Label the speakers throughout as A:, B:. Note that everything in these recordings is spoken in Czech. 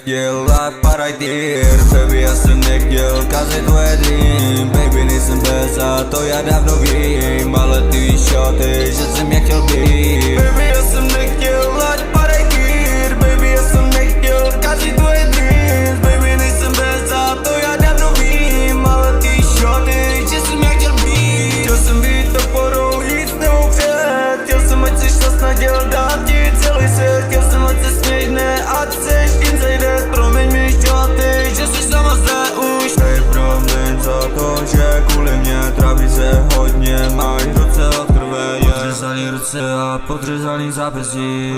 A: nechtěl dát parajtýr. Baby, já jsem nechtěl kazit tvoje dream. Baby, nejsem bez a to já dávno vím. Ale ty víš o ty, že jsem jak chtěl být. Baby, já jsem nechtěl dát parajtýr. Baby, já jsem nechtěl kazit tvoje dream. Baby, nejsem bez a to já dávno vím. Ale ty víš o ty, že jsem jak chtěl být. Chtěl jsem být to porou, jít neupřed. Chtěl jsem, ať seš to snaděl dát ti celý svět. Chtěl jsem, ať se smějne, ať seš inside. Promiň mi šťáty, že jsi sama zde už. Hej, promiň za to, že kvůli mě tráví se hodně. Máš ruce od krve, podřezaný ruce a podřezaný zápěstí.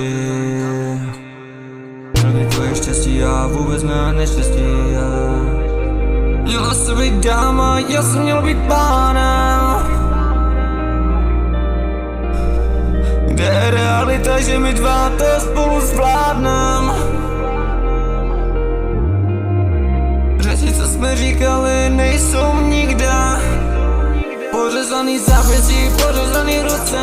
A: Promiň tvoje štěstí a vůbec mé neštěstí. Měla se být dáma, já jsem měl být pánem. Kde je realita, že my dva to spolu zvládnem? Řeči, co jsme říkali, nejsou nikde. Pořezaný zápěstí, pořezaný ruce.